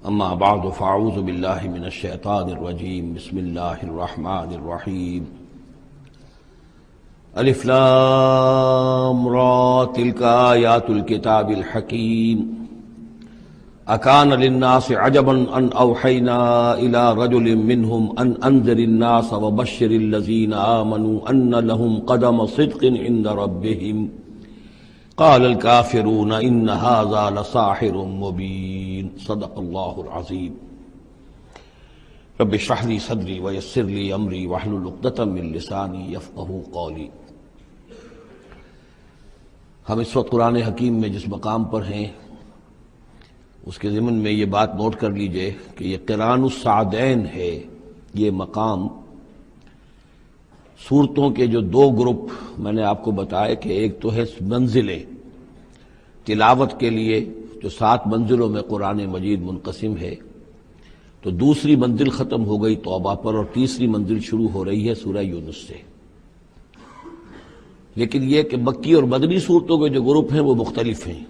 اما بعد فاعوذ باللہ من الشیطان الرجیم بسم اللہ الرحمن الرحیم الف لام را تلک آیات الکتاب الحکیم اکان للناس عجبا ان اوحینا الى رجل منهم ان انذر الناس وبشر الذین آمنوا ان لهم قدم صدق عند ربهم قال الكافرون ان هذا لساحر مبین صدق اللہ العظیم رب اشرح لي صدری ویسر لي امری واحلل عقدۃ من لسانی یفقہوا قولی۔ ہم اس وقت قرآن حکیم میں جس مقام پر ہیں اس کے ضمن میں یہ بات نوٹ کر لیجئے کہ یہ قران السعدین ہے۔ یہ مقام صورتوں کے جو دو گروپ میں نے آپ کو بتایا کہ ایک تو ہے منزلیں تلاوت کے لیے جو 7 منزلوں میں قرآن مجید منقسم ہے، تو دوسری منزل ختم ہو گئی توبہ پر اور تیسری منزل شروع ہو رہی ہے سورہ یونس سے۔ لیکن یہ کہ مکی اور مدنی صورتوں کے جو گروپ ہیں وہ مختلف ہیں۔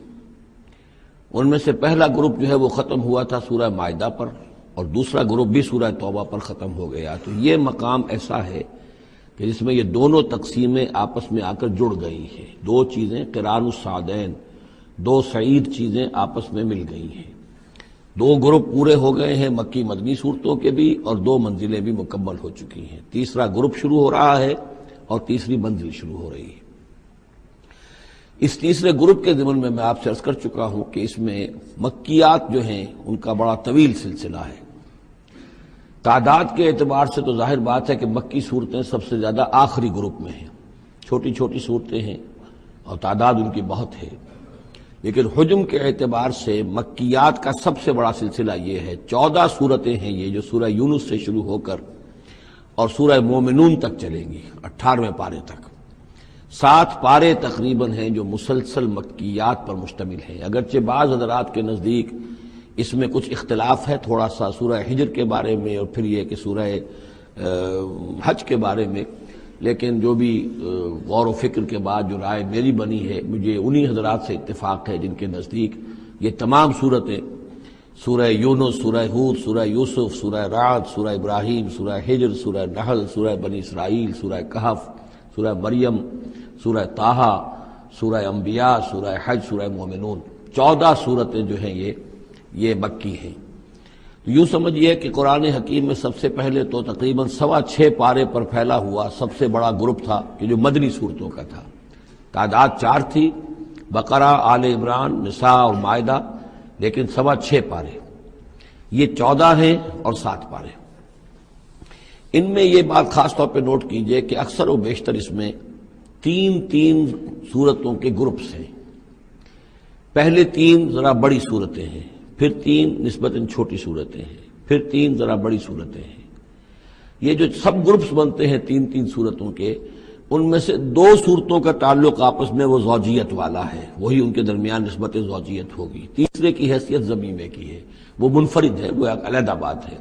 ان میں سے پہلا گروپ جو ہے وہ ختم ہوا تھا سورہ مائدہ پر اور دوسرا گروپ بھی سورہ توبہ پر ختم ہو گیا۔ تو یہ مقام ایسا ہے کہ جس میں یہ دونوں تقسیمیں آپس میں آ کر جڑ گئی ہیں، دو چیزیں قران السعدین، دو سعید چیزیں آپس میں مل گئی ہیں۔ دو گروپ پورے ہو گئے ہیں مکی مدنی صورتوں کے بھی اور 2 منزلیں بھی مکمل ہو چکی ہیں۔ تیسرا گروپ شروع ہو رہا ہے اور تیسری منزل شروع ہو رہی ہے۔ اس تیسرے گروپ کے ضمن میں آپ سے عرض کر چکا ہوں کہ اس میں مکیات جو ہیں ان کا بڑا طویل سلسلہ ہے۔ تعداد کے اعتبار سے تو ظاہر بات ہے کہ مکی صورتیں سب سے زیادہ آخری گروپ میں ہیں، چھوٹی چھوٹی صورتیں ہیں اور تعداد ان کی بہت ہے، لیکن حجم کے اعتبار سے مکیات کا سب سے بڑا سلسلہ یہ ہے۔ 14 صورتیں ہیں یہ جو سورہ یونس سے شروع ہو کر اور سورہ مومنون تک چلیں گی 18ویں پارے تک۔ 7 پارے تقریباً ہیں جو مسلسل مکیات پر مشتمل ہیں، اگرچہ بعض حضرات کے نزدیک اس میں کچھ اختلاف ہے تھوڑا سا سورہ حجر کے بارے میں اور پھر یہ کہ سورہ حج کے بارے میں، لیکن جو بھی غور و فکر کے بعد جو رائے میری بنی ہے، مجھے انہی حضرات سے اتفاق ہے جن کے نزدیک یہ تمام صورتیں سورہ یونس، سورہ ہود، سورہ یوسف، سورہ رعد، سورہ ابراہیم، سورہ حجر، سورہ نحل، سورہ بنی اسرائیل، سورہ کہف، سورہ مریم، سورہ طٰہٰ، سورہ انبیاء، سورہ حج، سورہ مومنون، 14 صورتیں جو ہیں یہ مکی ہیں۔ یوں سمجھیے کہ قرآن حکیم میں سب سے پہلے تو تقریباً 6.25 پارے پر پھیلا ہوا سب سے بڑا گروپ تھا کہ جو مدنی صورتوں کا تھا۔ تعداد 4 تھی، بقرہ، آل عمران، نساء اور مائدہ، لیکن 6.25 پارے، یہ 14 ہیں اور 7 پارے۔ ان میں یہ بات خاص طور پہ نوٹ کیجئے کہ اکثر و بیشتر اس میں 3 صورتوں کے گروپس ہیں۔ پہلے 3 ذرا بڑی صورتیں ہیں، پھر 3 نسبتاً چھوٹی صورتیں ہیں، پھر 3 ذرا بڑی صورتیں ہیں۔ یہ جو سب گروپس بنتے ہیں 3 صورتوں کے، ان میں سے 2 صورتوں کا تعلق آپس میں وہ زوجیت والا ہے، وہی ان کے درمیان نسبت زوجیت ہوگی۔ تیسرے کی حیثیت ضمیمے کی ہے، وہ منفرد ہے، وہ ایک علیحدہ بات ہے۔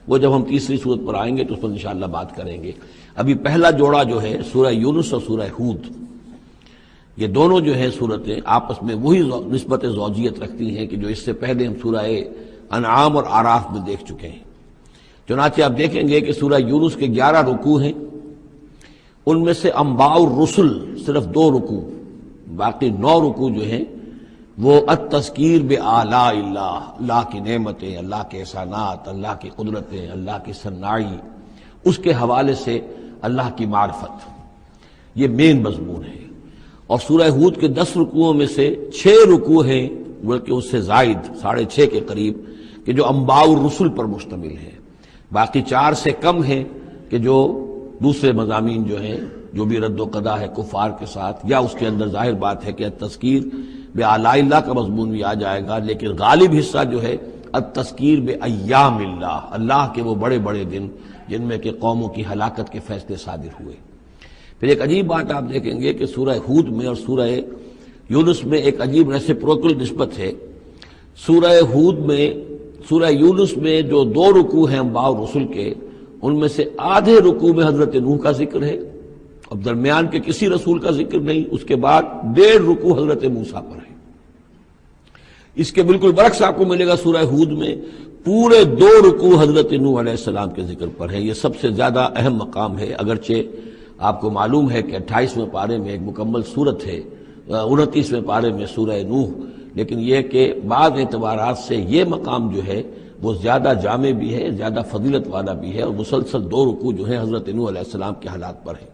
وہ جب ہم تیسری صورت پر آئیں گے تو اس پر انشاءاللہ بات کریں گے۔ ابھی پہلا جوڑا جو ہے سورہ یونس اور سورہ ہود، یہ دونوں جو ہیں صورتیں آپس میں وہی نسبت زوجیت رکھتی ہیں کہ جو اس سے پہلے ہم سورہ انعام اور اعراف میں دیکھ چکے ہیں۔ چنانچہ آپ دیکھیں گے کہ سورہ یونس کے 11 رکوع ہیں، ان میں سے انباء الرسل صرف 2 رکوع، باقی 9 رکوع جو ہیں وہ التذکیر بآلاء اللہ، اللہ کی نعمتیں، اللہ کے احسانات، اللہ کی قدرتیں، اللہ کی صناعی، اس کے حوالے سے اللہ کی معرفت، یہ مین مضمون ہے۔ اور سورہ ہود کے 10 رکوعوں میں سے 6 رکوع ہیں بلکہ اس سے زائد 6.5 کے قریب کہ جو انباء الرسل پر مشتمل ہے، باقی 4 سے کم ہیں کہ جو دوسرے مضامین جو ہیں جو بھی رد و قضا ہے کفار کے ساتھ، یا اس کے اندر ظاہر بات ہے کہ التذکیر بآلاء اللہ کا مضمون بھی آ جائے گا، لیکن غالب حصہ جو ہے التذکیر بایام اللہ، اللہ کے وہ بڑے بڑے دن جن میں کہ قوموں کی ہلاکت کے فیصلے صادر ہوئے۔ پھر ایک عجیب بات آپ دیکھیں گے کہ سورہ ہود میں اور سورہ یونس میں ایک عجیب ریسیپروکل نسبت ہے۔ سورہ ہود میں، سورہ یونس میں جو 2 رکوع ہیں انباء الرسل کے، ان میں سے آدھے رکوع میں حضرت نوح کا ذکر ہے اور درمیان کے کسی رسول کا ذکر نہیں، اس کے بعد 1.5 رکوع حضرت موسیٰ پر ہے۔ اس کے بالکل برعکس آپ کو ملے گا سورہ ہود میں پورے 2 رکوع حضرت نوح علیہ السلام کے ذکر پر ہیں. یہ سب سے زیادہ اہم مقام ہے، اگرچہ آپ کو معلوم ہے کہ 28ویں پارے میں ایک مکمل سورت ہے، 29ویں پارے میں سورہ نوح، لیکن یہ کہ بعض اعتبارات سے یہ مقام جو ہے وہ زیادہ جامع بھی ہے، زیادہ فضیلت والا بھی ہے، اور مسلسل 2 رکوع جو ہیں حضرت نوح علیہ السلام کے حالات پر ہیں،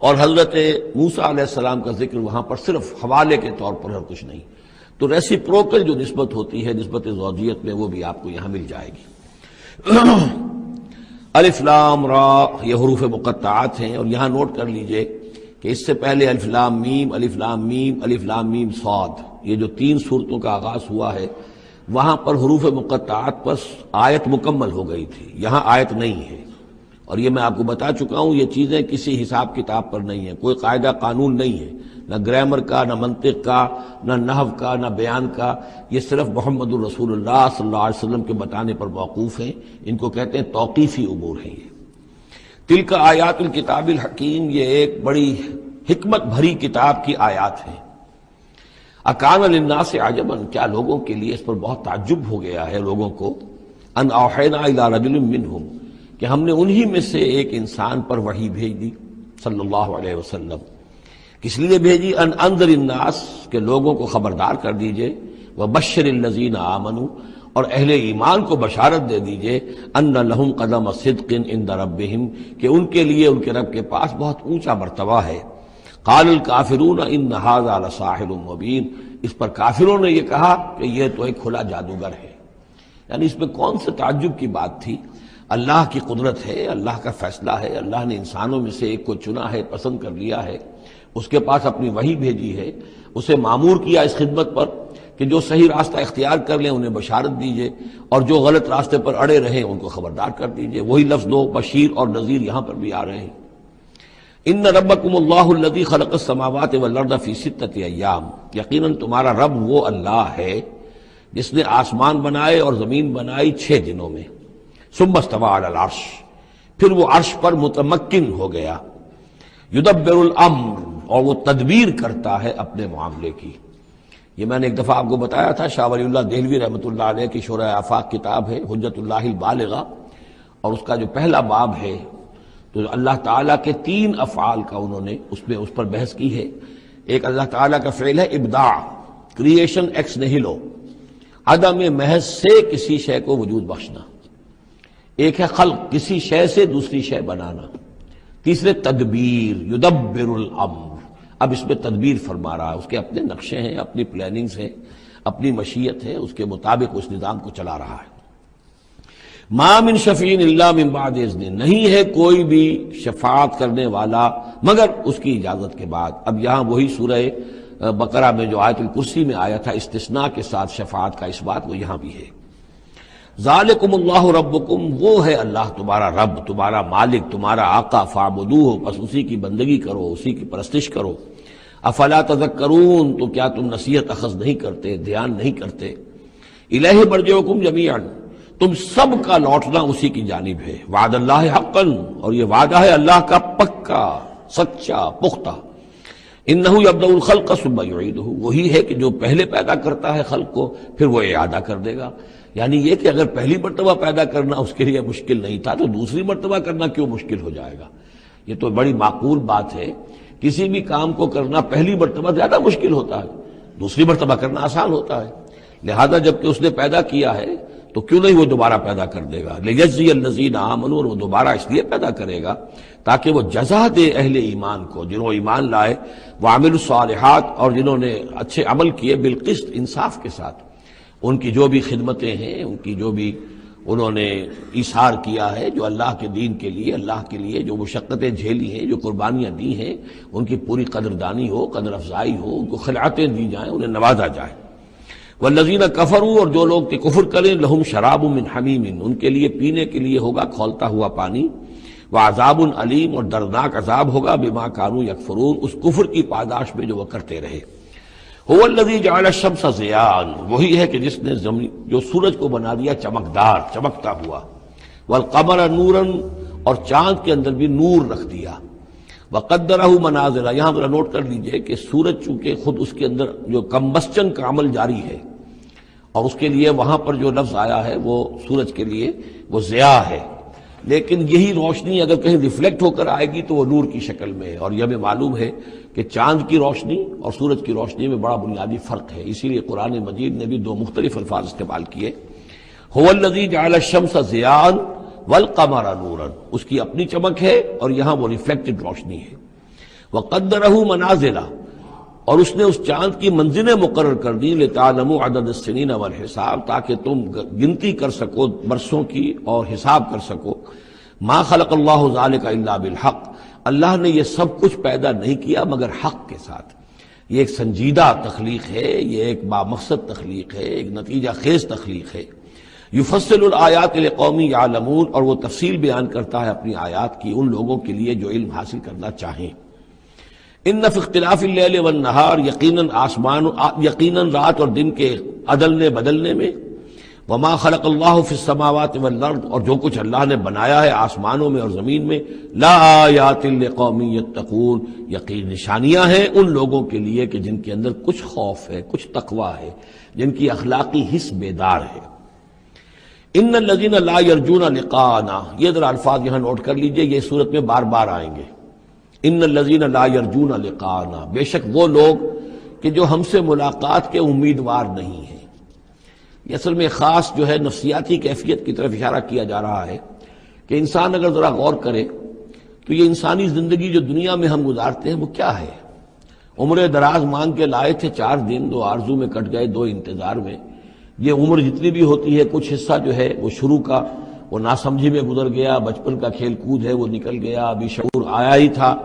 اور حضرت موسیٰ علیہ السلام کا ذکر وہاں پر صرف حوالے کے طور پر اور کچھ نہیں. تو ریسیپروکل جو نسبت ہوتی ہے نسبت زوجیت میں، وہ بھی آپ کو یہاں مل جائے گی. الف لام را یہ حروف مقطعات ہیں، اور یہاں نوٹ کر لیجئے کہ اس سے پہلے الف لام میم، الف لام میم، الف لام میم صاد، یہ جو 3 صورتوں کا آغاز ہوا ہے وہاں پر حروف مقطعات پر آیت مکمل ہو گئی تھی، یہاں آیت نہیں ہے. اور یہ میں آپ کو بتا چکا ہوں، یہ چیزیں کسی حساب کتاب پر نہیں ہیں، کوئی قاعدہ قانون نہیں ہے، نہ گرامر کا، نہ منطق کا، نہ نحو کا، نہ بیان کا. یہ صرف محمد الرسول اللہ صلی اللہ علیہ وسلم کے بتانے پر موقوف ہیں. ان کو کہتے ہیں توقیفی امور ہیں. یہ تلک آیات الکتاب الحکیم، یہ ایک بڑی حکمت بھری کتاب کی آیات ہیں. اکان للناس عجبا، کیا لوگوں کے لیے اس پر بہت تعجب ہو گیا ہے لوگوں کو، ان اوحینا الی رجل منہم، کہ ہم نے انہی میں سے ایک انسان پر وحی بھیج دی صلی اللہ علیہ وسلم. کس لیے بھیجی؟ ان انذر الناس، کہ لوگوں کو خبردار کر دیجئے، وبشر الذین آمنوا، اور اہل ایمان کو بشارت دے دیجئے، ان لہم قدم صدق عند ربہم، کہ ان کے لیے ان کے رب کے پاس بہت اونچا مرتبہ ہے. قال الکافرون ان ھذا لساحر مبین، اس پر کافروں نے یہ کہا کہ یہ تو ایک کھلا جادوگر ہے. یعنی اس میں کون سے تعجب کی بات تھی؟ اللہ کی قدرت ہے، اللہ کا فیصلہ ہے، اللہ نے انسانوں میں سے ایک کو چنا ہے، پسند کر لیا ہے، اس کے پاس اپنی وحی بھیجی ہے، اسے مامور کیا اس خدمت پر کہ جو صحیح راستہ اختیار کر لیں انہیں بشارت دیجئے، اور جو غلط راستے پر اڑے رہیں ان کو خبردار کر دیجئے. وہی لفظ دو، بشیر اور نذیر، یہاں پر بھی آ رہے ہیں. ان ربکم اللہ الذی خلق السماوات والارض فی 6 ایام، یقیناً تمہارا رب وہ اللہ ہے جس نے آسمان بنائے اور زمین بنائی 6 دنوں میں. ثم استوى علی العرش، پھر وہ عرش پر متمکن ہو گیا. یدبر الامر، اور وہ تدبیر کرتا ہے اپنے معاملے کی. یہ میں نے ایک دفعہ آپ کو بتایا تھا، شاہ ولی اللہ دہلوی رحمۃ اللہ علیہ کی شرح آفاق کتاب ہے حجت اللہ البالغہ، اور اس کا جو پہلا باب ہے تو اللہ تعالیٰ کے 3 افعال کا انہوں نے اس پر بحث کی ہے. ایک اللہ تعالیٰ کا فعل ہے ابداع، کریشن ایکس نہیلو، عدم محض سے کسی شے کو وجود بخشنا. ایک ہے خلق، کسی شے سے دوسری شے بنانا. تیسرے تدبیر، یدبر الامر، اب اس میں تدبیر فرما رہا ہے، اس کے اپنے نقشے ہیں، اپنی پلاننگز ہیں، اپنی مشیت ہے، اس کے مطابق اس نظام کو چلا رہا ہے. ما من شفیع الا من بعد اذن، نہیں ہے کوئی بھی شفاعت کرنے والا مگر اس کی اجازت کے بعد. اب یہاں وہی سورہ بقرہ میں جو آیت الکرسی میں آیا تھا استثناء کے ساتھ شفاعت کا اس بات، وہ یہاں بھی ہے. ذالکم اللہ ربکم، وہ ہے اللہ تمہارا رب، تمہارا مالک، تمہارا آقا. فاعبدوہ، بس اسی کی بندگی کرو، اسی کی پرستش کرو. افلا تذکرون، تو کیا تم نصیحت اخذ نہیں کرتے، دھیان نہیں کرتے. الیہ مرجعکم جمیعا، تم سب کا لوٹنا اسی کی جانب ہے. وعد اللہ حقا، اور یہ وعدہ ہے اللہ کا پکا، سچا، پختہ. انہ یبدأ الخلق ثم یعیدہ، وہی ہے کہ جو پہلے پیدا کرتا ہے خلق کو پھر وہ اعادہ کر دے گا. یعنی یہ کہ اگر پہلی مرتبہ پیدا کرنا اس کے لیے مشکل نہیں تھا تو دوسری مرتبہ کرنا کیوں مشکل ہو جائے گا؟ یہ تو بڑی معقول بات ہے. کسی بھی کام کو کرنا پہلی مرتبہ زیادہ مشکل ہوتا ہے، دوسری مرتبہ کرنا آسان ہوتا ہے. لہذا جب کہ اس نے پیدا کیا ہے تو کیوں نہیں وہ دوبارہ پیدا کر دے گا. لیجزی الذین آمنوا، اور وہ دوبارہ اس لیے پیدا کرے گا تاکہ وہ جزا دے اہل ایمان کو، جنہوں ایمان لائے، وعملوا الصالحات، اور جنہوں نے اچھے عمل کیے، بالقسط، انصاف کے ساتھ. ان کی جو بھی خدمتیں ہیں، ان کی جو بھی انہوں نے ایثار کیا ہے، جو اللہ کے دین کے لیے، اللہ کے لیے جو مشقتیں جھیلی ہیں، جو قربانیاں دی ہیں، ان کی پوری قدردانی ہو، قدر افزائی ہو، ان کو خلعتیں دی جائیں، انہیں نوازا جائے. والذین کفروا، اور جو لوگ کہ کفر کریں، لہم شراب من حمیم، ان کے لیے پینے کے لیے ہوگا کھولتا ہوا پانی. وعذاب علیم، اور دردناک عذاب ہوگا بما کانوا یکفرون، اس کفر کی پاداش میں جو وہ کرتے رہے. هو الذی جعل الشمس ضیاء، وہی ہے کہ جس نے جو سورج کو بنا دیا چمکدار، چمکتا ہوا. والقمر نورا، اور چاند کے اندر بھی نور رکھ دیا. وقدرہ منازل، یہاں ذرا نوٹ کر لیجئے کہ سورج چونکہ خود اس کے اندر جو کمبسچن کا عمل جاری ہے، اور اس کے لیے وہاں پر جو لفظ آیا ہے وہ سورج کے لیے وہ ضیاء ہے، لیکن یہی روشنی اگر کہیں ریفلیکٹ ہو کر آئے گی تو وہ نور کی شکل میں ہے، اور یہ ہمیں معلوم ہے کہ چاند کی روشنی اور سورج کی روشنی میں بڑا بنیادی فرق ہے، اسی لیے قرآن مجید نے بھی دو مختلف الفاظ استعمال کیے۔ هو الذی جعل الشمس ضیاء والقمر نورا، اس کی اپنی چمک ہے اور یہاں وہ ریفلیکٹڈ روشنی ہے۔ وقدرہ منازل، اور اس نے اس چاند کی منزلیں مقرر کر دی، لتعلموا عدد السنین والحساب، تاکہ تم گنتی کر سکو برسوں کی اور حساب کر سکو۔ ما خلق اللہ ذلک الا بالحق، اللہ نے یہ سب کچھ پیدا نہیں کیا مگر حق کے ساتھ۔ یہ ایک سنجیدہ تخلیق ہے، یہ ایک بامقصد تخلیق ہے، ایک نتیجہ خیز تخلیق ہے۔ یفصل الآیات لقوم یعلمون، اور وہ تفصیل بیان کرتا ہے اپنی آیات کی ان لوگوں کے لیے جو علم حاصل کرنا چاہیں۔ ان فی اختلاف اللیل والنہار، یقیناً رات اور دن کے عدلنے بدلنے میں، وما خلق اللہ فی السماوات والارض، اور جو کچھ اللہ نے بنایا ہے آسمانوں میں اور زمین میں، لا آیات لقوم یتقون، یقین نشانیاں ہیں ان لوگوں کے لیے کہ جن کے اندر کچھ خوف ہے، کچھ تقویٰ ہے، جن کی اخلاقی حس بیدار ہے۔ ان الذین لا یرجون لقاءنا، یہ ذرا الفاظ یہاں نوٹ کر لیجئے، یہ صورت میں بار بار آئیں گے۔ ان الذین لا یرجون لقاءنا، بے شک وہ لوگ کہ جو ہم سے ملاقات کے امیدوار نہیں ہیں۔ یہ اصل میں خاص جو ہے نفسیاتی کیفیت کی طرف اشارہ کیا جا رہا ہے کہ انسان اگر ذرا غور کرے تو یہ انسانی زندگی جو دنیا میں ہم گزارتے ہیں وہ کیا ہے؟ عمر دراز مانگ کے لائے تھے 4 دن، 2 آرزو میں کٹ گئے، 2 انتظار میں۔ یہ عمر جتنی بھی ہوتی ہے کچھ حصہ جو ہے وہ شروع کا وہ ناسمجھی میں گزر گیا، بچپن کا کھیل کود ہے وہ نکل گیا، ابھی شعور آیا ہی تھا،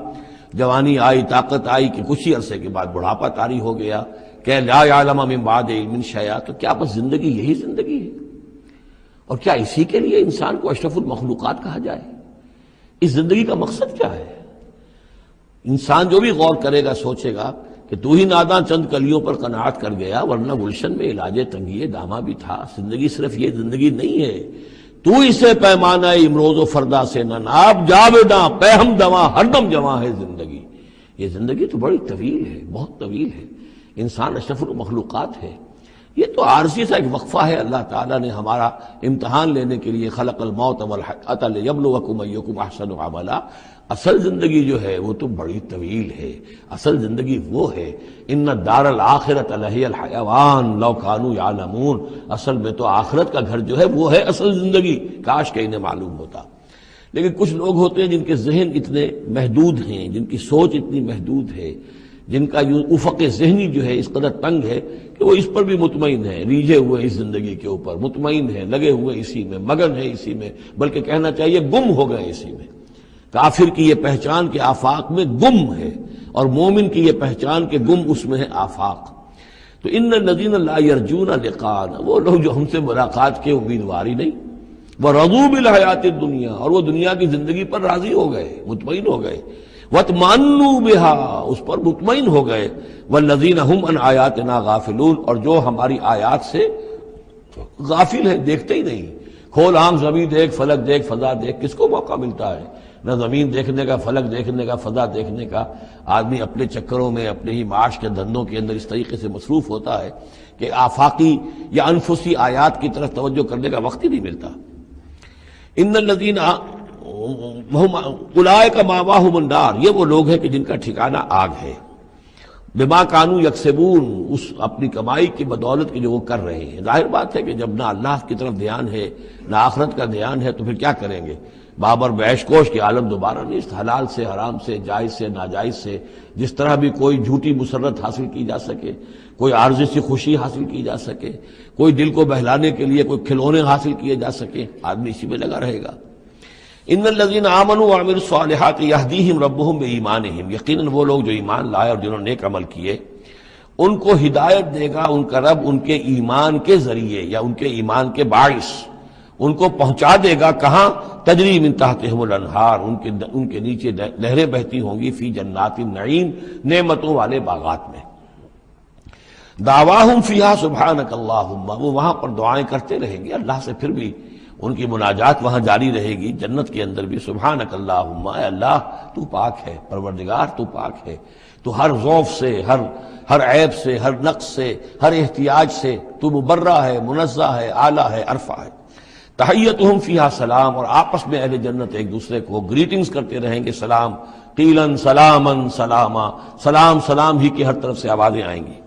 جوانی آئی، طاقت آئی کہ کچھ ہی عرصے کے بعد بڑھاپا طاری ہو گیا، کہ لا یعلم من بعد علم شیئا۔ تو کیا بس زندگی یہی زندگی ہے؟ اور کیا اسی کے لیے انسان کو اشرف المخلوقات کہا جائے؟ اس زندگی کا مقصد کیا ہے؟ انسان جو بھی غور کرے گا سوچے گا کہ تو ہی ناداں چند کلیوں پر قناعت کر گیا، ورنہ گلشن میں علاج تنگی دامہ بھی تھا۔ زندگی صرف یہ زندگی نہیں ہے، تو اسے پیمانہ امروز و فردا سے نہ ناب، جاویداں پہ ہم دواں ہر دم جواں ہے زندگی۔ یہ زندگی تو بڑی طویل ہے، بہت طویل ہے، انسان اشرف المخلوقات ہے۔ یہ تو عارضی سا ایک وقفہ ہے، اللہ تعالیٰ نے ہمارا امتحان لینے کے لیے خلق الموت والحیاۃ لیبلوکم ایکم احسن عملا۔ اصل زندگی جو ہے وہ تو بڑی طویل ہے، اصل زندگی وہ ہے ان الدار الآخرۃ لہی الحیوان لو کانوا یعلمون۔ اصل میں تو آخرت کا گھر جو ہے وہ ہے اصل زندگی، کاش کہ انہیں معلوم ہوتا۔ لیکن کچھ لوگ ہوتے ہیں جن کے ذہن اتنے محدود ہیں، جن کی سوچ اتنی محدود ہے، جن کا افق ذہنی جو ہے اس قدر تنگ ہے کہ وہ اس پر بھی مطمئن ہے، ریجھے ہوئے اس زندگی کے اوپر مطمئن ہے، لگے ہوئے اسی میں، مگن ہے اسی میں، بلکہ کہنا چاہیے گم ہو گئے اسی میں۔ کافر کی یہ پہچان کے آفاق میں گم ہے، اور مومن کی یہ پہچان کے گم اس میں ہے آفاق۔ تو ان الذین لا یرجون لقاءنا، وہ لوگ جو ہم سے ملاقات کے امیدوار ہی نہیں، ورضوا بالحیات الدنیا، اور وہ دنیا کی زندگی پر راضی ہو گئے، مطمئن ہو گئے، واطمأنوا بها، اس پر مطمئن ہو گئے، والذین هم عن آیاتنا غافلون، اور جو ہماری آیات سے غافل ہے، دیکھتے ہی نہیں۔ کھول آنکھ، زمین دیکھ، فلک دیکھ، فضا دیکھ، کس کو موقع ملتا ہے؟ نہ زمین دیکھنے کا، فلک دیکھنے کا، فضا دیکھنے کا۔ آدمی اپنے چکروں میں، اپنے ہی معاش کے دھندوں کے اندر اس طریقے سے مصروف ہوتا ہے کہ آفاقی یا انفسی آیات کی طرف توجہ کرنے کا وقت ہی نہیں ملتا۔ ان الذین اولئک مأواہم النار، یہ وہ لوگ ہیں کہ جن کا ٹھکانہ آگ ہے۔ بما کانوا یکسبون، اس اپنی کمائی کی بدولت کی جو وہ کر رہے ہیں۔ ظاہر بات ہے کہ جب نہ اللہ کی طرف دھیان ہے نہ آخرت کا دھیان ہے تو پھر کیا کریں گے؟ بابر بیش کوش کی عالم دوبارہ نہیں، حلال سے، حرام سے، جائز سے، ناجائز سے جس طرح بھی کوئی جھوٹی مسرت حاصل کی جا سکے، کوئی عارضی سی خوشی حاصل کی جا سکے، کوئی دل کو بہلانے کے لیے کوئی کھلونے حاصل کیے جا سکے، آدمی اسی میں لگا رہے گا۔ ان الذین آمنوا وعملوا الصالحات یہدیہم ربہم بایمانہم، یقیناً وہ لوگ جو ایمان لائے اور جنہوں نے نیک عمل کیے ان کو ہدایت دے گا ان کا رب ان کے ایمان کے ذریعے یا ان کے ایمان کے باعث، ان کو پہنچا دے گا کہاں؟ تجری من تحتہم الانہار، ان کے نیچے نہریں بہتی ہوں گی، فی جنات النعیم، نعمتوں والے باغات میں۔ دعواہم فیہا سبحانک اللہم، وہ وہاں پر دعائیں کرتے رہیں گے اللہ سے، پھر بھی ان کی مناجات وہاں جاری رہے گی جنت کے اندر بھی، سبحانک اللہم، اے اللہ تو پاک ہے، پروردگار تو پاک ہے، تو ہر ضعف سے، ہر عیب سے، ہر نقص سے، ہر احتیاج سے تو مبرہ ہے، منزہ ہے، اعلیٰ ہے، ارفع ہے۔ تحیتہم فیہا سلام، اور آپس میں اہل جنت ایک دوسرے کو گریٹنگز کرتے رہیں گے، سلام، قیلاً سلاما سلاما، سلام سلام ہی کی ہر طرف سے آوازیں آئیں گی۔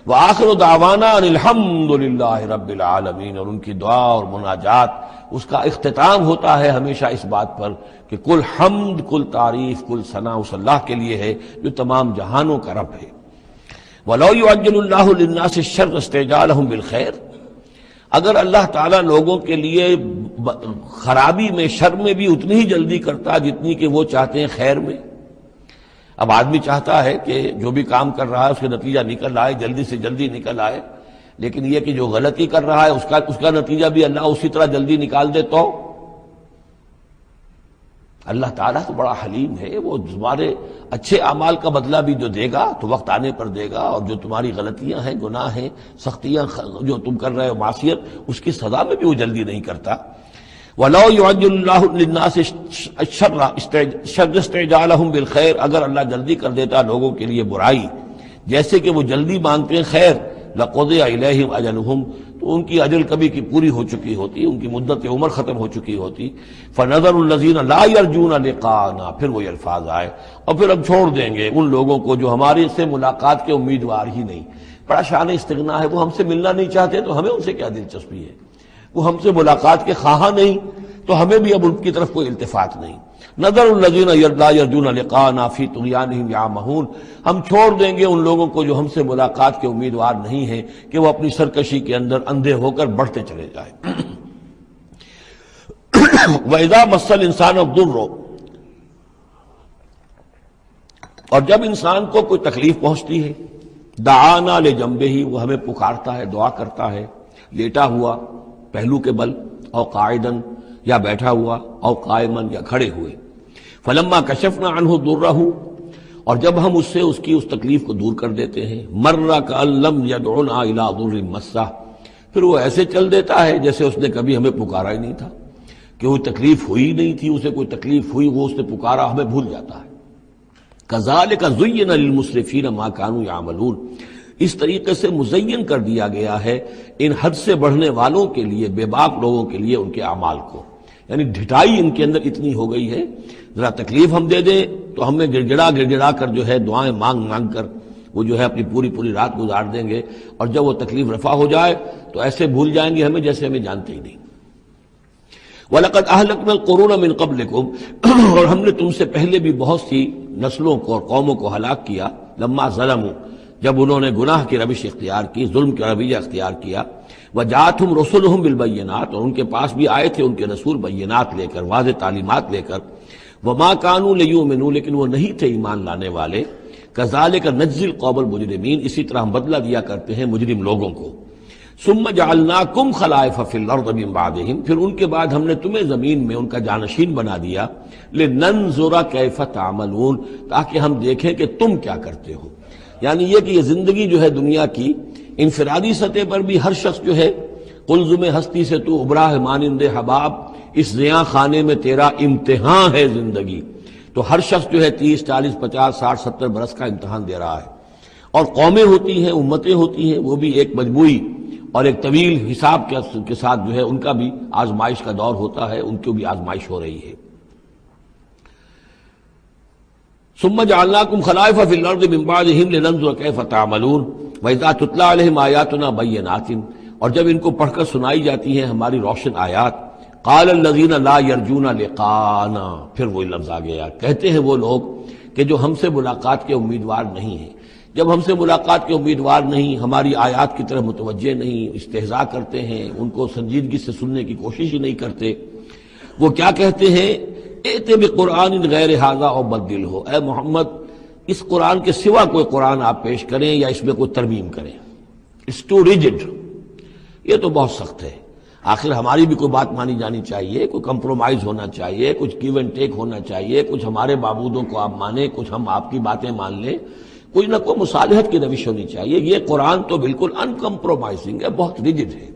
وآخر دعوانا ان الحمد للہ رب العالمین، اور ان کی دعا اور مناجات اس کا اختتام ہوتا ہے ہمیشہ اس بات پر کہ کل حمد، کل تعریف، کل ثنا اس اللہ کے لیے ہے جو تمام جہانوں کا رب ہے۔ وَلَوْ يُعَجِّلُ اللَّهُ لِلنَّاسِ الشَّرَّ اسْتِعْجَالَهُم بِالْخَيْرِ، اگر اللہ تعالیٰ لوگوں کے لیے خرابی میں، شر میں بھی اتنی ہی جلدی کرتا جتنی کہ وہ چاہتے ہیں خیر میں۔ اب آدمی چاہتا ہے کہ جو بھی کام کر رہا ہے اس کا نتیجہ نکل آئے، جلدی سے جلدی نکل آئے، لیکن یہ کہ جو غلطی کر رہا ہے اس کا نتیجہ بھی اللہ اسی طرح جلدی نکال دے تو اللہ تعالیٰ تو بڑا حلیم ہے، وہ تمہارے اچھے اعمال کا بدلہ بھی جو دے گا تو وقت آنے پر دے گا، اور جو تمہاری غلطیاں ہیں، گناہ ہیں، سختیاں جو تم کر رہے ہو، معصیت، اس کی سزا میں بھی وہ جلدی نہیں کرتا۔ وَلَوْ يُعَجِّلُ اللَّهُ لِلنَّاسِ الشَّرَّ اسْتِعْجَالَهُم بِالْخَيْرِ، اگر اللہ جلدی کر دیتا لوگوں کے لیے برائی، جیسے کہ وہ جلدی مانگتے ہیں خیر، لَقُضِيَ إِلَيْهِمْ أَجَلُهُمْ، تو ان کی اجل کبھی کی پوری ہو چکی ہوتی، ان کی مدت عمر ختم ہو چکی ہوتی۔ فَنَذَرُ الَّذِينَ لَا يَرْجُونَ لِقَاءَنَا، پھر وہ الفاظ آئے، اور پھر ہم چھوڑ دیں گے ان لوگوں کو جو ہمارے سے ملاقات کے امیدوار ہی نہیں۔ بڑا شان استغنا ہے، وہ ہم سے ملنا نہیں چاہتے تو ہمیں ان سے کیا دلچسپی ہے، وہ ہم سے ملاقات کے خواہاں نہیں تو ہمیں بھی اب ان کی طرف کوئی التفات نہیں۔ نظر الذین لا یرجون لقاءنا فی طغیانہم یعمہون، ہم چھوڑ دیں گے ان لوگوں کو جو ہم سے ملاقات کے امیدوار نہیں ہیں کہ وہ اپنی سرکشی کے اندر اندھے ہو کر بڑھتے چلے جائیں۔ وَإِذَا مَسَّ الْإِنسَانَ الضُّرُّ، اور جب انسان کو کوئی تکلیف پہنچتی ہے، دعانا لجنبہ، وہ ہمیں پکارتا ہے، دعا کرتا ہے، لیٹا ہوا پہلو کے بل، او قاعدن، یا بیٹھا ہوا، او قائمن، یا کھڑے ہوئے۔ فلما کشفنا عنہ ضرہ، اور جب ہم اس سے اس کی اس تکلیف کو دور کر دیتے ہیں، مر کأن لم یدعنا الی ضر مسہ، پھر وہ ایسے چل دیتا ہے جیسے اس نے کبھی ہمیں پکارا ہی نہیں تھا، کہ کوئی تکلیف ہوئی نہیں تھی، اسے کوئی تکلیف ہوئی، وہ اس نے پکارا، ہمیں بھول جاتا ہے۔ کذالک زین للمسرفین ما کانوا یعملون، اس طریقے سے مزین کر دیا گیا ہے ان حد سے بڑھنے والوں کے لیے، بے باک لوگوں کے لیے، ان کے اعمال کو، یعنی ڈھٹائی ان کے اندر اتنی ہو گئی ہے، ذرا تکلیف ہم دے دیں تو ہمیں گڑ گڑا کر جو ہے دعائیں مانگ کر وہ جو ہے اپنی پوری رات گزار دیں گے، اور جب وہ تکلیف رفع ہو جائے تو ایسے بھول جائیں گے ہمیں جیسے ہمیں جانتے ہی نہیں۔ وَلَقَدْ أَهْلَكْنَا الْقُرُونَ مِن قَبْلِكُمْ، اور ہم نے تم سے پہلے بھی بہت سی نسلوں کو اور قوموں کو ہلاک کیا، لما ظلموا، جب انہوں نے گناہ کی روش اختیار کی، ظلم کا رویہ اختیار کیا، وجاءتهم رسلهم بالبینات، اور ان کے پاس بھی آئے تھے ان کے رسول بینات لے کر، واضح تعلیمات لے کر، وما كانوا ليؤمنوا، لیکن وہ نہیں تھے ایمان لانے والے، كذلك نجزي القوم المجرمین، اسی طرح ہم بدلہ دیا کرتے ہیں مجرم لوگوں کو۔ ثم جعلناكم خلائف في الارض من بعدهم، پھر ان کے بعد ہم نے تمہیں زمین میں ان کا جانشین بنا دیا، لننظر كيف تعملون، تاکہ ہم دیکھیں کہ تم کیا کرتے ہو۔ یعنی یہ کہ یہ زندگی جو ہے دنیا کی انفرادی سطح پر بھی ہر شخص جو ہے قلزم ہستی سے تو ابھرا ہے مانند حباب، اس زیاں خانے میں تیرا امتحان ہے زندگی، تو ہر شخص جو ہے 30 40 50 60 70 برس کا امتحان دے رہا ہے، اور قومیں ہوتی ہیں، امتیں ہوتی ہیں، وہ بھی ایک مجموعی اور ایک طویل حساب کے ساتھ جو ہے ان کا بھی آزمائش کا دور ہوتا ہے، ان کو بھی آزمائش ہو رہی ہے۔ ثم جعلناكم خلائف في الارض من بعدهم لننظر كيف تعملون واذا تتلى عليهم آیاتنا بینات، اور جب ان کو پڑھ کر سنائی جاتی ہیں ہماری روشن آیات، قال الذين لا يرجون لقاءنا، پھر وہ لفظ آ گیا، کہتے ہیں وہ لوگ کہ جو ہم سے ملاقات کے امیدوار نہیں ہیں، جب ہم سے ملاقات کے امیدوار نہیں، ہماری آیات کی طرف متوجہ نہیں، استہزاء کرتے ہیں، ان کو سنجیدگی سے سننے کی کوشش ہی نہیں کرتے، وہ کیا کہتے ہیں، ایتے بقرآن غیر ھذا او بدل ہو، اے محمد اس قرآن کے سوا کوئی قرآن آپ پیش کریں یا اس میں کوئی ترمیم کریں، اٹس ٹو ریجڈ، یہ تو بہت سخت ہے۔ آخر ہماری بھی کوئی بات مانی جانی چاہیے، کوئی کمپرومائز ہونا چاہیے، کچھ گیو اینڈ ٹیک ہونا چاہیے، کچھ ہمارے معبودوں کو آپ مانیں، کچھ ہم آپ کی باتیں مان لیں، کوئی نہ کوئی مصالحت کی روش ہونی چاہیے۔ یہ قرآن تو بالکل ان کمپرومائزنگ ہے، بہت ریجڈ ہے،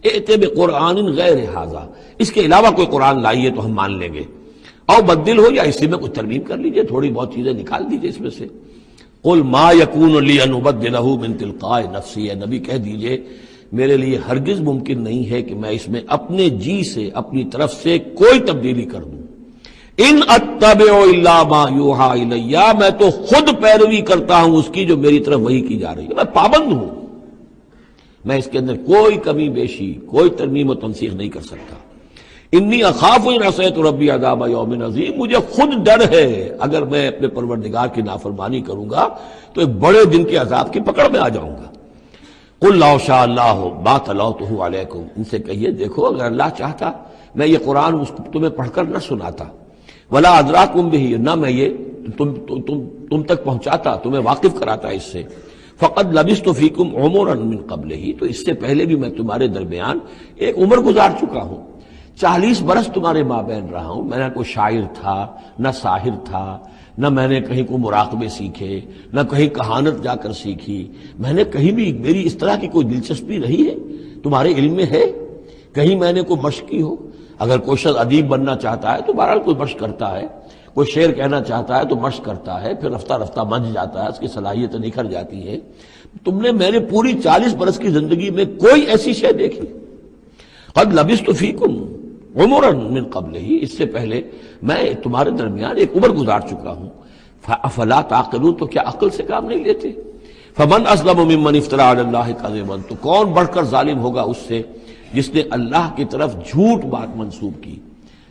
ائت بقرآن غیر ھذا، اس کے علاوہ کوئی قرآن لائیے تو ہم مان لیں گے، او بدل ہو، یا اسی میں کچھ ترمیم کر لیجئے، تھوڑی بہت چیزیں نکال دیجئے اس میں سے۔ قل ما یکون لی ان ابدلہ من تلقاء نفسی، اے نبی کہہ دیجئے میرے لیے ہرگز ممکن نہیں ہے کہ میں اس میں اپنے جی سے، اپنی طرف سے کوئی تبدیلی کر دوں۔ ان اتبع الا ما یوحی الی، میں تو خود پیروی کرتا ہوں اس کی جو میری طرف وحی کی جا رہی ہے، میں پابند ہوں، میں اس کے اندر کوئی کمی بیشی، کوئی ترمیم و تنسیخ نہیں کر سکتا۔ انی اخاف ان عصیت ربی عذاب یوم عظیم، مجھے خود ڈر ہے اگر میں اپنے پروردگار کی نافرمانی کروں گا تو ایک بڑے دن کے عذاب کی پکڑ میں آ جاؤں گا۔ قل لو شاء اللہ ما تلوتہ علیکم، ان سے کہیے دیکھو اگر اللہ چاہتا میں یہ قرآن تمہیں پڑھ کر نہ سناتا، ولا ادراکم بہ، نہ میں یہ تم تک پہنچاتا، تمہیں واقف کراتا اس سے، فقد لبثت فیکم عمرا من قبلہ، تو اس سے پہلے بھی میں تمہارے درمیان ایک عمر گزار چکا ہوں، 40 برس تمہارے مابین رہا ہوں، میں نہ کوئی شاعر تھا، نہ ساحر تھا، نہ میں نے کہیں کوئی مراقبے سیکھے، نہ کہیں کہانت جا کر سیکھی، میں نے کہیں بھی، میری اس طرح کی کوئی دلچسپی رہی ہے تمہارے علم میں ہے کہیں میں نے کوئی مشق کی ہو؟ اگر کوئی شخص ادیب بننا چاہتا ہے تو بہرحال کوئی مشق کرتا ہے، کوئی شعر کہنا چاہتا ہے تو مشق کرتا ہے، پھر رفتہ رفتہ منجھ جاتا ہے، اس کی صلاحیتیں نکھر جاتی ہیں۔ میں نے پوری 40 برس کی زندگی میں کوئی ایسی شے دیکھی؟ قد لبثت فیکم عمرا من قبلہ، اس سے پہلے میں تمہارے درمیان ایک عمر گزار چکا ہوں، افلا تعقلون، تو کیا عقل سے کام نہیں لیتے؟ فمن اظلم ممن افترى علی اللہ کذبا، تو کون بڑھ کر ظالم ہوگا اس سے جس نے اللہ کی طرف جھوٹ بات منسوب کی؟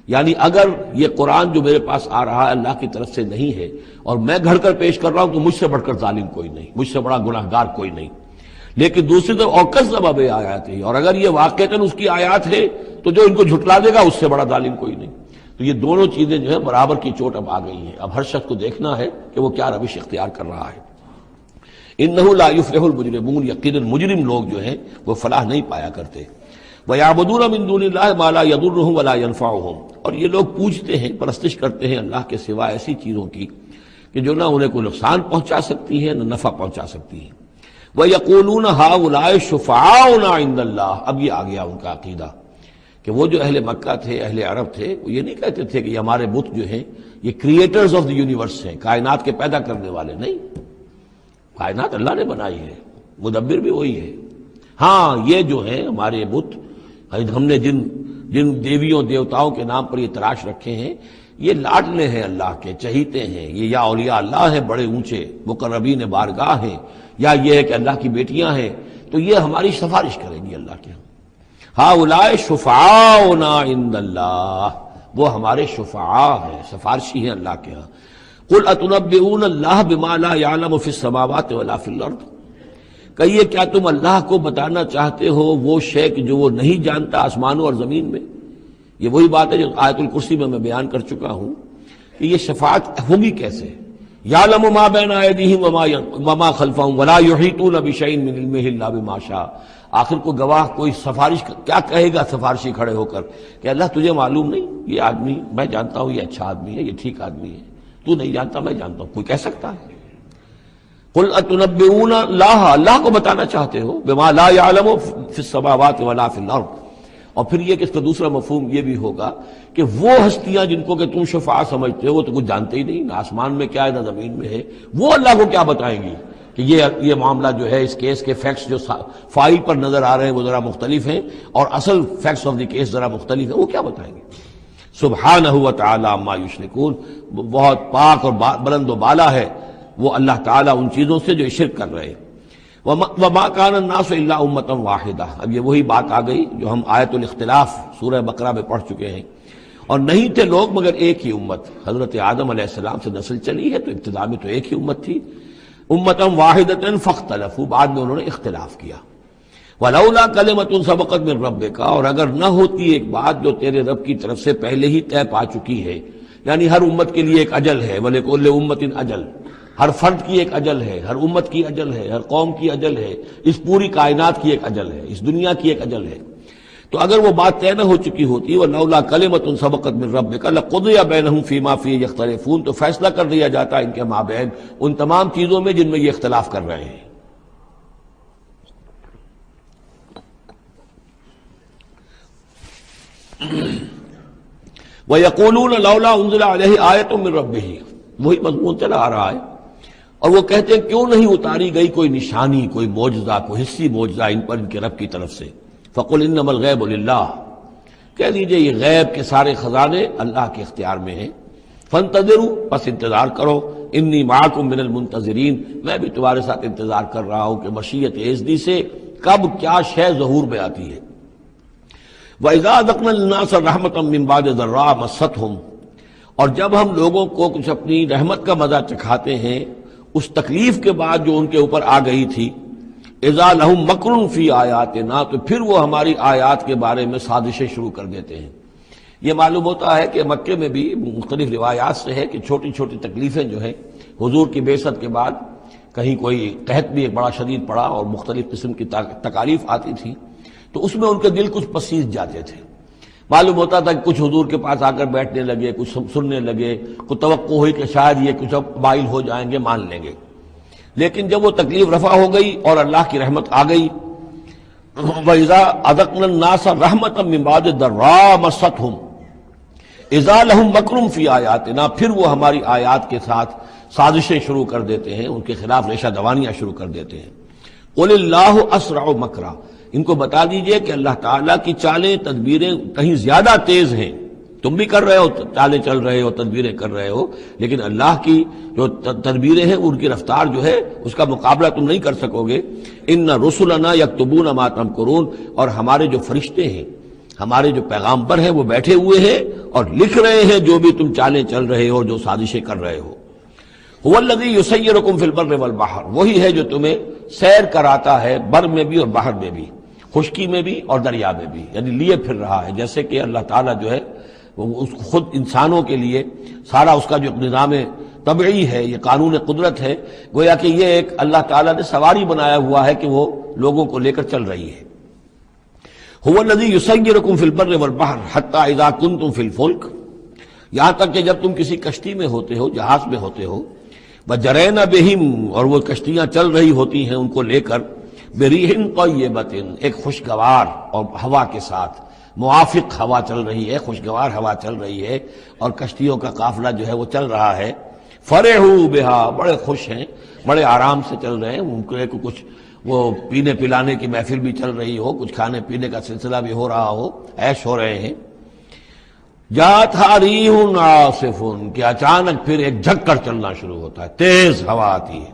یعنی اگر یہ قرآن جو میرے پاس آ رہا ہے اللہ کی طرف سے نہیں ہے اور میں گھڑ کر پیش کر رہا ہوں تو مجھ سے بڑھ کر ظالم کوئی نہیں، مجھ سے بڑا گناہ گار کوئی نہیں۔ لیکن دوسری طرف اوکذب بآیاتہ، اور اگر یہ واقعتاً اس کی آیات ہے تو جو ان کو جھٹلا دے گا اس سے بڑا ظالم کوئی نہیں۔ تو یہ دونوں چیزیں جو ہیں برابر کی چوٹ اب آ گئی ہیں، اب ہر شخص کو دیکھنا ہے کہ وہ کیا روش اختیار کر رہا ہے۔ انہ لا یفلح المجرمون، یقیناً مجرم لوگ جو ہیں وہ فلاح نہیں پایا کرتے۔ وَيَعْبُدُونَ مِن دُونِ اللَّهِ مَا لَا يَضُرُّهُمْ وَلَا يَنفَعُهُمْ، اور یہ لوگ پوجتے ہیں، پرستش کرتے ہیں اللہ کے سوا ایسی چیزوں کی کہ جو نہ انہیں کوئی نقصان پہنچا سکتی ہیں نہ نفع پہنچا سکتی ہیں۔ وَيَقُولُونَ هَؤُلَاءِ شُفَعَاؤُنَا عِندَ اللَّهِ، اب یہ آ گیا ان کا عقیدہ کہ وہ جو اہل مکہ تھے، اہل عرب تھے، وہ یہ نہیں کہتے تھے کہ یہ ہمارے بت جو ہیں یہ کریٹرز آف دی یونیورس ہیں، کائنات کے پیدا کرنے والے نہیں، کائنات اللہ نے بنائی ہے، مدبر بھی وہی ہے۔ ہاں یہ جو ہیں ہمارے بت، ہم نے جن دیویوں دیوتاؤں کے نام پر یہ تراش رکھے ہیں، یہ لاڈلے ہیں اللہ کے، چہیتے ہیں، یہ یا اولیاء اللہ ہیں بڑے اونچے، مقربین بارگاہ ہیں، یا یہ ہے کہ اللہ کی بیٹیاں ہیں، تو یہ ہماری سفارش کریں گی اللہ کے ہاں۔ ہؤلاء شفعاؤنا عند اللہ، وہ ہمارے شفعاء ہیں، سفارشی ہیں اللہ کے ہاں۔ قل اتنبئون اللہ بما لا يعلم في السماوات ولا في الارض، کہیے کیا تم اللہ کو بتانا چاہتے ہو وہ شے کہ جو وہ نہیں جانتا آسمانوں اور زمین میں؟ یہ وہی بات ہے جو آیت الکرسی میں بیان کر چکا ہوں کہ یہ شفاعت ہوگی کیسے۔ یعلم ما بین ایدیہم وما خلفہم ولا یحیطون بشیء من علمہ الا بما شاء، آخر کو گواہ کوئی سفارش کیا کہے گا سفارشی کھڑے ہو کر کہ اللہ تجھے معلوم نہیں، یہ آدمی میں جانتا ہوں یہ اچھا آدمی ہے، یہ ٹھیک آدمی ہے، تو نہیں جانتا میں جانتا ہوں، کوئی کہہ سکتا ہے؟ قل اتنبئون اللہ، اللہ کو بتانا چاہتے ہو بما لا يعلم فی السماوات ولا فی الارض، اور پھر یہ کہ اس کا دوسرا مفہوم یہ بھی ہوگا کہ وہ ہستیاں جن کو کہ تم شفاع سمجھتے ہو وہ تو کچھ جانتے ہی نہیں، نہ آسمان میں کیا ہے نہ زمین میں ہے، وہ اللہ کو کیا بتائیں گی کہ یہ معاملہ جو ہے اس کیس کے فیکٹس جو فائل پر نظر آ رہے ہیں وہ ذرا مختلف ہیں اور اصل فیکٹس آف دی کیس ذرا مختلف ہیں، وہ کیا بتائیں گے؟ سبحانہ و تعالی عما یشرکون، بہت پاک اور بلند و بالا ہے وہ اللہ تعالیٰ ان چیزوں سے جو شرک کر رہے ہیں۔ وما کان الناس الا امۃ واحدہ، اب یہ وہی بات آ گئی جو ہم آیت الاختلاف سورہ بقرہ میں پڑھ چکے ہیں، اور نہیں تھے لوگ مگر ایک ہی امت، حضرت آدم علیہ السلام سے نسل چلی ہے تو ابتدا میں تو ایک ہی امت تھی، امۃ واحدۃ فاختلفوا، بعد میں انہوں نے اختلاف کیا۔ ولولا کلمۃ سبقت من ربک، اور اگر نہ ہوتی ایک بات جو تیرے رب کی طرف سے پہلے ہی طے پا چکی ہے، یعنی ہر امت کے لیے ایک اجل ہے، ولکل امۃ اجل، ہر فرد کی ایک اجل ہے، ہر امت کی اجل ہے، ہر قوم کی اجل ہے، اس پوری کائنات کی ایک اجل ہے، اس دنیا کی ایک اجل ہے، تو اگر وہ بات طے نہ ہو چکی ہوتی ولولا کلمۃ سبقت من ربک لقضی بینہم فیما فیہ یختلفون، تو فیصلہ کر دیا جاتا ان کے مابین ان تمام چیزوں میں جن میں یہ اختلاف کر رہے ہیں۔ وَيَقُولُونَ لَوْلَا أُنزِلَ عَلَيْهِ آیَةٌ مِّن رَّبِّهِ، وہی مضمون چلا آ رہا ہے، اور وہ کہتے ہیں کیوں نہیں اتاری گئی کوئی نشانی، کوئی معجزہ، کوئی حصی معجزہ ان پر ان کے رب کی طرف سے۔ فَقُلْ إِنَّمَا الْغَيْبُ لِلَّهِ، کہہ دیجئے یہ غیب کے سارے خزانے اللہ کے اختیار میں ہیں۔ فَانتَظِرُوا، پس انتظار کرو، انی معکم من المنتظرین، میں بھی تمہارے ساتھ انتظار کر رہا ہوں کہ مشیت ایزدی سے کب کیا شے ظہور میں آتی ہے۔ وَإِذَا أَذَقْنَا النَّاسَ رَحْمَةً مِّن بَعْدِ ضَرَّاءَ مَسَّتْهُمْ، اور جب ہم لوگوں کو کچھ اپنی رحمت کا مزہ چکھاتے ہیں اس تکلیف کے بعد جو ان کے اوپر آ گئی تھی، اذا لہم مکر فی آیاتنا، تو پھر وہ ہماری آیات کے بارے میں سازشیں شروع کر دیتے ہیں۔ یہ معلوم ہوتا ہے کہ مکے میں بھی مختلف روایات سے ہے کہ چھوٹی چھوٹی تکلیفیں جو ہیں حضور کی بعثت کے بعد، کہیں کوئی قحط بھی ایک بڑا شدید پڑا اور مختلف قسم کی تکالیف آتی تھی، تو اس میں ان کے دل کچھ پسیج جاتے تھے۔ معلوم ہوتا تھا کہ کچھ حضور کے پاس آ کر بیٹھنے لگے، کچھ سننے لگے، کوئی توقع ہوئی کہ شاید یہ کچھ اب مائل ہو جائیں گے، مان لیں گے۔ لیکن جب وہ تکلیف رفع ہو گئی اور اللہ کی رحمت آ گئی، وَإِذَا أَذَقْنَا النَّاسَ رَحْمَةً مِّن بَعْدِ ضَرَّاءَ مَسَّتْهُمْ اذا لہم مکر فی آیاتنا، پھر وہ ہماری آیات کے ساتھ سازشیں شروع کر دیتے ہیں، ان کے خلاف ریشہ دوانیاں شروع کر دیتے ہیں۔ قل اللہ اسرع مکرا، ان کو بتا دیجئے کہ اللہ تعالیٰ کی چالیں تدبیریں کہیں زیادہ تیز ہیں۔ تم بھی کر رہے ہو، چالیں چل رہے ہو، تدبیریں کر رہے ہو، لیکن اللہ کی جو تدبیریں ہیں ان کی رفتار جو ہے اس کا مقابلہ تم نہیں کر سکو گے۔ ان رسلنا یکتبون ما تمکرون، اور ہمارے جو فرشتے ہیں، ہمارے جو پیغامبر ہیں وہ بیٹھے ہوئے ہیں اور لکھ رہے ہیں جو بھی تم چالیں چل رہے ہو، جو سازشیں کر رہے ہو۔ هو الذی یسیرکم فی البر والبحر، وہی ہے جو تمہیں سیر کراتا ہے بر میں بھی اور بحر میں بھی، خشکی میں بھی اور دریا میں بھی، یعنی لیے پھر رہا ہے۔ جیسے کہ اللہ تعالیٰ جو ہے وہ اس خود انسانوں کے لیے سارا اس کا جو نظام طبعی ہے، یہ قانون قدرت ہے، گویا کہ یہ ایک اللہ تعالیٰ نے سواری بنایا ہوا ہے کہ وہ لوگوں کو لے کر چل رہی ہے۔ هو الذی یسیرکم فی البر والبحر حتی اذا کنتم فی الفلک، یہاں تک کہ جب تم کسی کشتی میں ہوتے ہو، جہاز میں ہوتے ہو، وجرین بہم، اور وہ کشتیاں چل رہی ہوتی ہیں ان کو لے کر، بریح طیبۃ، ایک خوشگوار اور ہوا کے ساتھ، موافق ہوا چل رہی ہے، خوشگوار ہوا چل رہی ہے، اور کشتیوں کا قافلہ جو ہے وہ چل رہا ہے۔ فرحوا بہا، بڑے خوش ہیں، بڑے آرام سے چل رہے ہیں، ان کو کچھ وہ پینے پلانے کی محفل بھی چل رہی ہو، کچھ کھانے پینے کا سلسلہ بھی ہو رہا ہو، عیش ہو رہے ہیں۔ جاءتھا ریح عاصف، کہ اچانک پھر ایک جھک کر چلنا شروع ہوتا ہے، تیز ہوا آتی ہے۔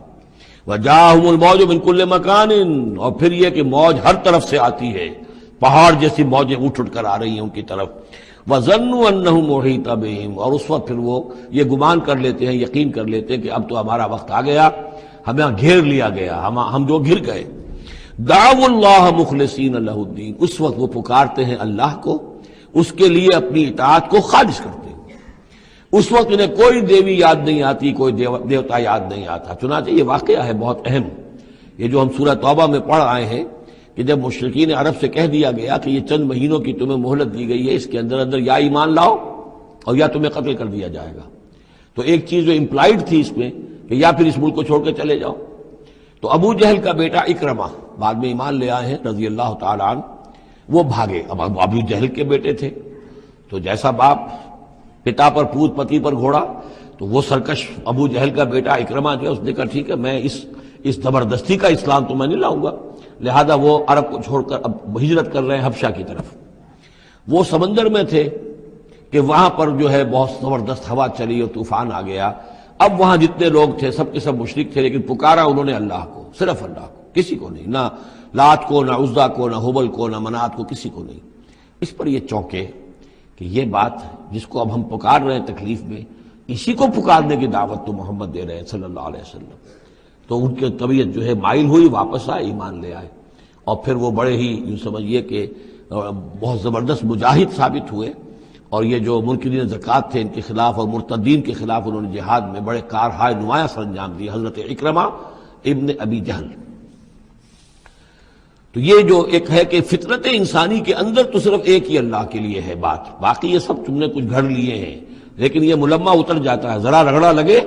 وجاءہم الموج من کل مکان، اور پھر یہ کہ موج ہر طرف سے آتی ہے، پہاڑ جیسی موجیں اٹھ کر آ رہی ہیں ان کی طرف۔ وظنوا انہم محیط بہم، اور اس وقت پھر وہ یہ گمان کر لیتے ہیں، یقین کر لیتے ہیں کہ اب تو ہمارا وقت آ گیا، ہمیں گھیر لیا گیا، ہم جو گر گئے۔ دعوا اللہ مخلصین لہ الدین، اس وقت وہ پکارتے ہیں اللہ کو، اس کے لیے اپنی اطاعت کو خالص کرتے ہیں۔ اس وقت انہیں کوئی دیوی یاد نہیں آتی، کوئی دیوتا یاد نہیں آتا۔ چنانچہ یہ واقعہ ہے بہت اہم، یہ جو ہم سورہ توبہ میں پڑھ آئے ہیں کہ جب مشرکین عرب سے کہہ دیا گیا کہ یہ چند مہینوں کی تمہیں مہلت دی گئی ہے، اس کے اندر اندر یا ایمان لاؤ اور یا تمہیں قتل کر دیا جائے گا، تو ایک چیز جو امپلائڈ تھی اس میں کہ یا پھر اس ملک کو چھوڑ کے چلے جاؤ۔ تو ابو جہل کا بیٹا اکرمہ بعد میں ایمان لے آئے ہیں رضی اللہ تعالیٰ عنہ، وہ بھاگے۔ اب ابو جہل کے بیٹے تھے تو جیسا باپ پتا پر پوت پتی پر گھوڑا، تو وہ سرکش ابو جہل کا بیٹا اکرمہ جو ہے اس نے کہا ٹھیک ہے، میں اس زبردستی کا اسلام تو میں نہیں لاؤں گا، لہذا وہ عرب کو چھوڑ کر اب ہجرت کر رہے ہیں حبشہ کی طرف۔ وہ سمندر میں تھے کہ وہاں پر جو ہے بہت زبردست ہوا چلی اور طوفان آ گیا۔ اب وہاں جتنے لوگ تھے سب کے سب مشرک تھے، لیکن پکارا انہوں نے اللہ کو، صرف اللہ کو، کسی کو نہیں، نہ لات کو، نہ عزا کو، نہ حبل کو، نہ منات کو، کسی کو نہیں۔ اس پر یہ چونکے کہ یہ بات جس کو اب ہم پکار رہے ہیں تکلیف میں، اسی کو پکارنے کی دعوت تو محمد دے رہے ہیں صلی اللہ علیہ وسلم۔ تو ان کی طبیعت جو ہے مائل ہوئی، واپس آئے، ایمان لے آئے، اور پھر وہ بڑے ہی یوں سمجھیے کہ بہت زبردست مجاہد ثابت ہوئے، اور یہ جو منکرین زکوٰۃ تھے ان کے خلاف اور مرتدین کے خلاف انہوں نے جہاد میں بڑے کارہائے نمایاں سر انجام دیے، حضرت اکرمہ ابن ابی جہل۔ تو یہ جو ایک ہے کہ فطرت انسانی کے اندر تو صرف ایک ہی اللہ کے لیے ہے بات، باقی یہ سب تم نے کچھ گھڑ لیے ہیں، لیکن یہ ملمہ اتر جاتا ہے، ذرا رگڑا لگے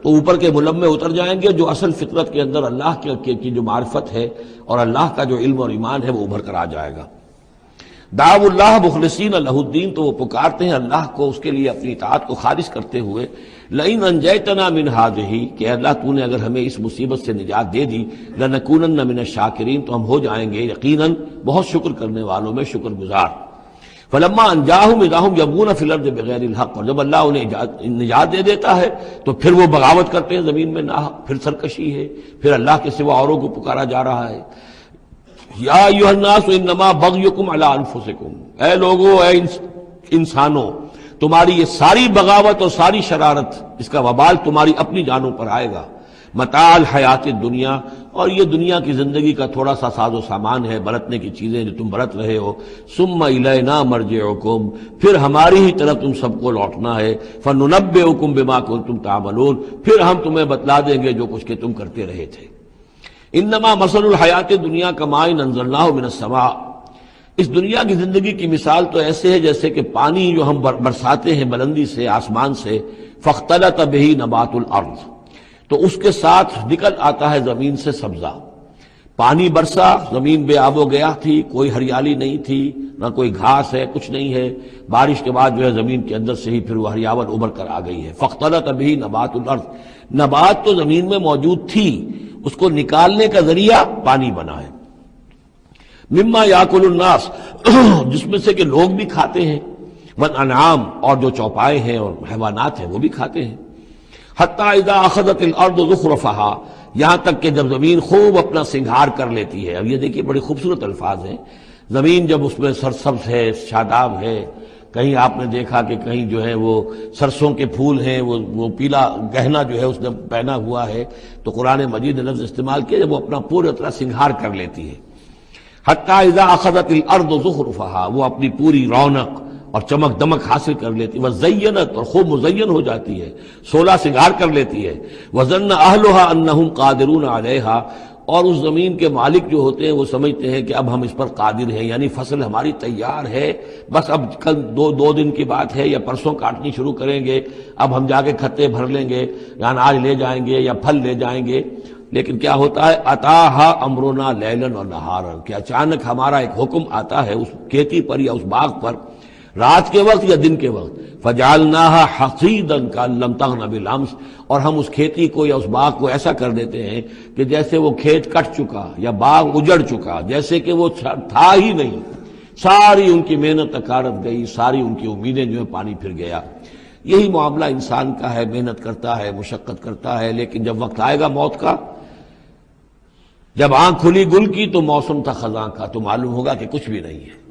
تو اوپر کے ملمے اتر جائیں گے، جو اصل فطرت کے اندر اللہ کی جو معرفت ہے اور اللہ کا جو علم اور ایمان ہے وہ ابھر کر آ جائے گا۔ دعوا اللہ مخلصین لہ الدین، تو وہ پکارتے ہیں اللہ کو اس کے لیے اپنی اطاعت کو خالص کرتے ہوئے، لئن انجیتنا من ہذہ، کہ اللہ تو نے اگر ہمیں اس مصیبت سے نجات دے دی، لنکونن من الشاکرین، تو ہم ہو جائیں گے یقیناً بہت شکر کرنے والوں میں شکر گزار۔ فلما انجاہم اذا ہم یبغون فی الارض بغیر الحق، اور جب اللہ انہیں نجات دے دیتا ہے تو پھر وہ بغاوت کرتے ہیں زمین میں ناحق، پھر سرکشی ہے، پھر اللہ کے سوا اوروں کو پکارا جا رہا ہے۔ یا ایھا الناس انما بغیکم علی انفسکم، اے لوگو، اے انسانوں، تمہاری یہ ساری بغاوت اور ساری شرارت، اس کا وبال تمہاری اپنی جانوں پر آئے گا۔ متاع الحیات الدنیا، اور یہ دنیا کی زندگی کا تھوڑا سا ساز و سامان ہے، برتنے کی چیزیں جو تم برت رہے ہو۔ ثم الینا مرجعکم، پھر ہماری ہی طرف تم سب کو لوٹنا ہے۔ فننبئکم بما کنتم تعملون، پھر ہم تمہیں بتلا دیں گے جو کچھ کہ تم کرتے رہے تھے۔ انما مثل الحیات الدنیا کماء انزلناہ من السماء، اس دنیا کی زندگی کی مثال تو ایسے ہے جیسے کہ پانی جو ہم برساتے ہیں بلندی سے، آسمان سے، فاختلط بہ نبات الارض، تو اس کے ساتھ نکل آتا ہے زمین سے سبزہ۔ پانی برسا، زمین بے آب و گیا تھی، کوئی ہریالی نہیں تھی، نہ کوئی گھاس ہے، کچھ نہیں ہے۔ بارش کے بعد جو ہے زمین کے اندر سے ہی پھر وہ ہریاول ابھر کر آ گئی ہے۔ فاختلط بہ نبات الارض، نبات تو زمین میں موجود تھی، اس کو نکالنے کا ذریعہ پانی بنا ہے۔ مما یاکل الناس، جس میں سے کہ لوگ بھی کھاتے ہیں، والانعام، اور جو چوپائے ہیں اور حیوانات ہیں وہ بھی کھاتے ہیں۔ حتی اذا اخذت الارض زخرفہا، یہاں تک کہ جب زمین خوب اپنا سنگھار کر لیتی ہے۔ اب یہ دیکھیے بڑے خوبصورت الفاظ ہیں، زمین جب اس میں سرسبز ہے، شاداب ہے، کہیں آپ نے دیکھا کہ کہیں جو ہے وہ سرسوں کے پھول ہیں، وہ پیلا گہنا جو ہے اس نے پہنا ہوا ہے، تو قرآن مجید نے لفظ استعمال کیا جب وہ اپنا پورا طرح سنگھار کر لیتی ہے۔ حتی اذا اخذت الارض زخرفہا، وہ اپنی پوری رونق اور چمک دمک حاصل کر لیتی، وزینت، اور خوب مزین ہو جاتی ہے، سولہ سنگھار کر لیتی ہے۔ وظن اہلھا انہم قادرون علیہا، اور اس زمین کے مالک جو ہوتے ہیں وہ سمجھتے ہیں کہ اب ہم اس پر قادر ہیں، یعنی فصل ہماری تیار ہے، بس اب کل دو دن کی بات ہے یا پرسوں کاٹنی شروع کریں گے، اب ہم جا کے کھتے بھر لیں گے، یا اناج لے جائیں گے یا پھل لے جائیں گے۔ لیکن کیا ہوتا ہے، اتاہا امرنا لیلا و نہارا، کہ اچانک ہمارا ایک حکم آتا ہے اس کھیتی پر یا اس باغ پر، رات کے وقت یا دن کے وقت، فجعلناها حصیدا کأن لم تغن بالامس، اور ہم اس کھیتی کو یا اس باغ کو ایسا کر دیتے ہیں کہ جیسے وہ کھیت کٹ چکا یا باغ اجڑ چکا، جیسے کہ وہ تھا ہی نہیں۔ ساری ان کی محنت اکارت گئی، ساری ان کی امیدیں جو ہے پانی پھر گیا۔ یہی معاملہ انسان کا ہے، محنت کرتا ہے، مشقت کرتا ہے، لیکن جب وقت آئے گا موت کا، جب آنکھ کھلی گل کی تو موسم تھا خزاں کا، تو معلوم ہوگا کہ کچھ بھی نہیں ہے۔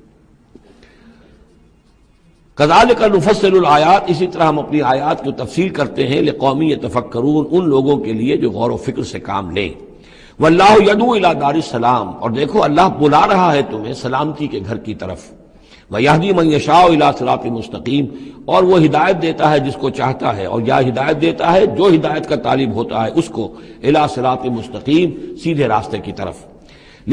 کذالک نفصل الآیات، اسی طرح ہم اپنی آیات کی تفصیل کرتے ہیں، لقوم یتفکرون، ان لوگوں کے لیے جو غور و فکر سے کام لیں۔ واللہ یدعو الی دار السلام، اور دیکھو اللہ بلا رہا ہے تمہیں سلامتی کے گھر کی طرف۔ ویہدی من یشاء الی صراط مستقیم، اور وہ ہدایت دیتا ہے جس کو چاہتا ہے، اور یا ہدایت دیتا ہے جو ہدایت کا طالب ہوتا ہے اس کو، الی صراط مستقیم، سیدھے راستے کی طرف۔